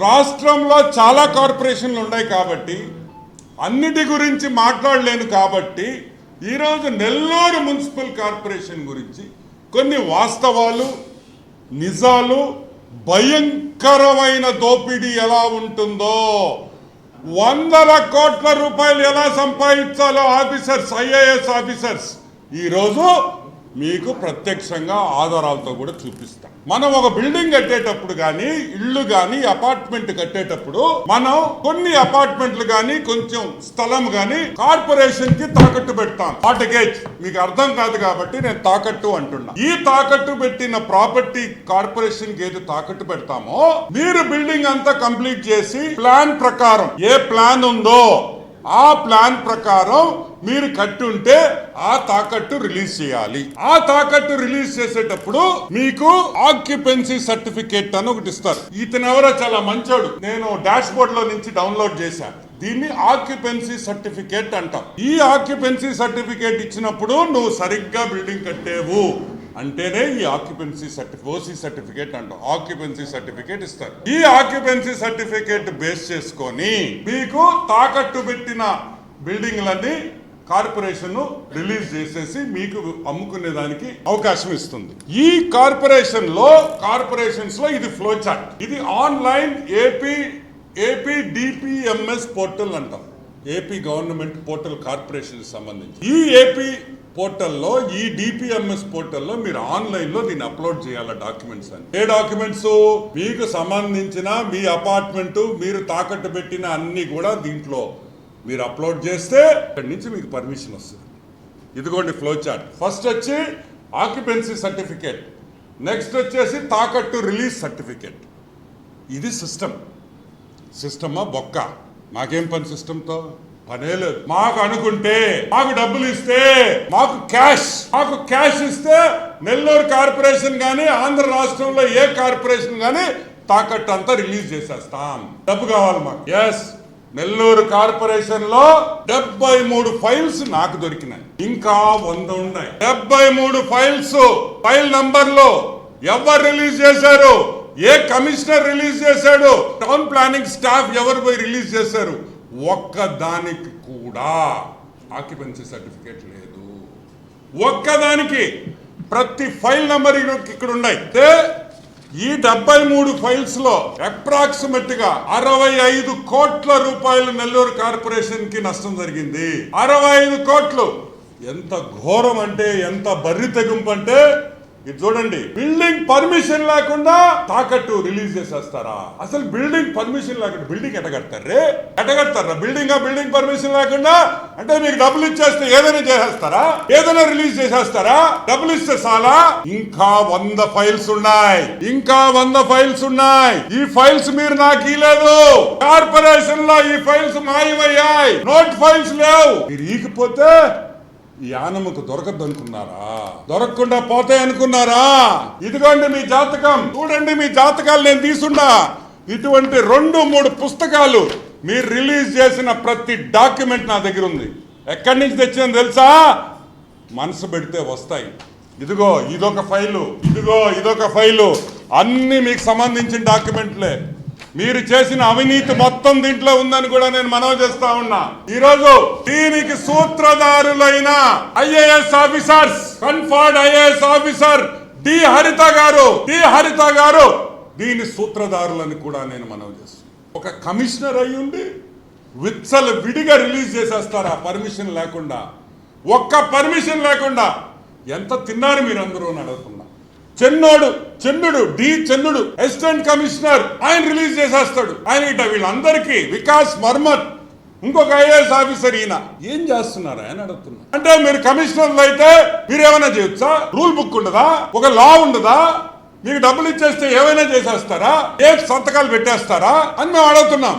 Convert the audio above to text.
రాష్ట్రంలో చాలా కార్పొరేషన్లు ఉన్నాయి కాబట్టి అన్నిటి గురించి మాట్లాడలేను కాబట్టి ఈరోజు నెల్లూరు మున్సిపల్ కార్పొరేషన్ గురించి కొన్ని వాస్తవాలు నిజాలు భయంకరమైన దోపిడీ ఎలా ఉంటుందో వందల కోట్ల రూపాయలు ఎలా సంపాదించాలో ఆఫీసర్స్ ఐఏఎస్ ఆఫీసర్స్ ఈరోజు మీకు ప్రత్యక్షంగా ఆధారాలతో కూడా చూపిస్తాం. మనం ఒక బిల్డింగ్ కట్టేటప్పుడు కానీ ఇళ్ళు కానీ అపార్ట్మెంట్ కట్టేటప్పుడు మనం కొన్ని అపార్ట్మెంట్లు కానీ కొంచెం స్థలం కానీ కార్పొరేషన్ కి తాకట్టు పెడతాం. మార్ట్గేజ్ మీకు అర్థం కాదు కాబట్టి నేను తాకట్టు అంటున్నా. ఈ తాకట్టు పెట్టిన ప్రాపర్టీ కార్పొరేషన్ కి ఏది తాకట్టు పెడతామో మీరు బిల్డింగ్ అంతా కంప్లీట్ చేసి ప్లాన్ ప్రకారం ఏ ప్లాన్ ఉందో ఆ ప్లాన్ ప్రకారం మీరు కట్టుంటే ఆ తాకట్టు రిలీజ్ చేయాలి. ఆ తాకట్టు రిలీజ్ చేసేటప్పుడు మీకు ఆక్యుపెన్సీ సర్టిఫికేట్ అని ఒకటి ఇస్తారు. ఇతను ఎవరో చాలా మంచోడు, నేను డాష్ బోర్డ్ లో నుంచి డౌన్లోడ్ చేశాను. దీన్ని ఆక్యుపెన్సీ సర్టిఫికేట్ అంటాం. ఈ ఆక్యుపెన్సీ సర్టిఫికేట్ ఇచ్చినప్పుడు నువ్వు సరిగ్గా బిల్డింగ్ కట్టేవు అంటేనే ఈ ఆక్యుపెన్సీ ఓసీ సర్టిఫికేట్ అంటాం. ఆక్యుపెన్సీ సర్టిఫికేట్ ఇస్తారు. ఈ ఆక్యుపెన్సీ సర్టిఫికేట్ బేస్ చేసుకొని మీకు తాకట్టు పెట్టిన బిల్డింగ్లన్నీ కార్పొరేషన్ రిలీజ్ చేసేసి మీకు అమ్ముకునే దానికి అవకాశం ఇస్తుంది. ఈ కార్పొరేషన్స్ లో ఇది ఫ్లో చార్ట్. ఇది ఆన్లైన్ ఏపీ డిపిఎంఎస్ పోర్టల్ అంటాం. ఏపీ గవర్నమెంట్ పోర్టల్ కార్పొరేషన్ సంబంధించి ఈ ఏపీ పోర్టల్లో ఈ డిపిఎంఎస్ పోర్టల్లో మీరు ఆన్లైన్ లో దీన్ని అప్లోడ్ చేయాలి. డాక్యుమెంట్స్ అని ఏ డాక్యుమెంట్స్ మీకు సంబంధించిన మీ అపార్ట్మెంట్ మీరు తాకట్టు పెట్టిన అన్ని కూడా దీంట్లో మీరు అప్లోడ్ చేస్తే అక్కడి నుంచి మీకు పర్మిషన్ వస్తుంది. ఇదిగోండి ఫ్లో చార్ట్. ఫస్ట్ వచ్చి ఆక్యుపెన్సీ సర్టిఫికేట్, నెక్స్ట్ వచ్చేసి తాకట్టు రిలీజ్ సర్టిఫికేట్. ఇది సిస్టమా బొక్క. మాకేం పని సిస్టంతో పనే లేదు. మాకు అనుకుంటే మాకు డబ్బులు ఇస్తే మాకు క్యాష్ ఇస్తే నెల్లూరు కార్పొరేషన్ కానీ ఆంధ్ర రాష్ట్రంలో ఏ కార్పొరేషన్ కానీ తాకట్టు అంతా రిలీజ్ చేసేస్తాం. డబ్బు కావాలి మాకు. ఎస్, నెల్లూరు కార్పొరేషన్ లో 73 ఫైల్స్ నాకు దొరికినాయి. ఇంకా 100 ఉన్నాయి. 73 ఫైల్ నంబర్లు ఎవరు రిలీజ్ చేశారు, ఏ కమిషనర్ రిలీజ్ చేశాడు, టౌన్ ప్లానింగ్ స్టాఫ్ ఎవరు పోయి రిలీజ్ చేశారు, ఒక్కదానికి కూడా ఆక్యుపెన్సీ సర్టిఫికేట్ లేదు. ఒక్కదానికి. ప్రతి ఫైల్ నంబర్ ఇక్కడ ఉన్నాయి. ఈ 73 ఫైల్స్ లో అప్రాక్సిమేట్ గా 65 కోట్ల రూపాయలు నెల్లూరు కార్పొరేషన్ కి నష్టం జరిగింది. 65 కోట్లు. ఎంత ఘోరం అంటే, ఎంత బర్రి తెగింపు అంటే, ఇది చూడండి. బిల్డింగ్ పర్మిషన్ లేకుండా తాకట్టు రిలీజ్ చేసేస్తారా? అసలు బిల్డింగ్ పర్మిషన్ లేకుండా బిల్డింగ్ ఎట్టగడతారా? బిల్డింగ్ పర్మిషన్ లేకుండా అంటే మీకు డబ్బులు ఇచ్చేస్తే ఏదైనా చేసేస్తారా? ఏదైనా రిలీజ్ చేసేస్తారా? డబ్బులు ఇస్తే చాలా. ఇంకా 100 ఫైల్స్ ఉన్నాయి. ఈ ఫైల్స్ మీరు నాకు ఇలేదు. కార్పొరేషన్ లో ఈ ఫైల్స్ మాయమయ్యాయి. నోట్ ఫైల్స్ లేవు. మీరు ఈకపోతే ఈ ఆనమ్మకు దొరకద్దు అనుకున్నారా? దొరకకుండా పోతాయి అనుకున్నారా? ఇదిగోండి మీ జాతకం. చూడండి మీ జాతకాలు నేను తీసుండా. ఇటువంటి 2-3 పుస్తకాలు మీరు రిలీజ్ చేసిన ప్రతి డాక్యుమెంట్ నా దగ్గర ఉంది. ఎక్కడి నుంచి తెచ్చింది తెలుసా? మనసు పెడితే వస్తాయి. ఇదిగో ఇదొక ఫైలు, అన్ని మీకు సంబంధించిన డాక్యుమెంట్లే. మీరు చేసిన అవినీతి మొత్తం దీంట్లో ఉందని కూడా నేను మనవి చేస్తా ఉన్నా. ఈరోజు దీనికి సూత్రధారులైన IAS officers, conferred IAS officer D Haritha గారు దీని సూత్రధారులని కూడా నేను మనవి చేస్తాను. ఒక కమిషనర్ అయి ఉండి విడిగా రిలీజ్ చేసేస్తారా పర్మిషన్ లేకుండా? ఒక్క పర్మిషన్ లేకుండా. ఎంత తిన్నారు మీరందరూ అని అడుగుతున్నా. చెన్నుడు అసిస్టెంట్ కమిషనర్, ఆయన రిలీజ్ చేసేస్తాడు. ఆయన వీళ్ళందరికీ వికాస్ మర్మత్, ఇంకొక ఐఏఎస్ ఆఫీసర్, ఈయన ఏం చేస్తున్నారు ఆయన అడుగుతున్నా. అంటే మీరు కమిషనర్లు అయితే మీరు ఏమైనా చేయొచ్చా? రూల్ బుక్ ఉండదా? ఒక లా ఉండదా? మీకు డబ్బులు ఇచ్చేస్తే ఏమైనా చేసేస్తారా? ఏ సంతకాలు పెట్టేస్తారా అని మేము అడుగుతున్నాం.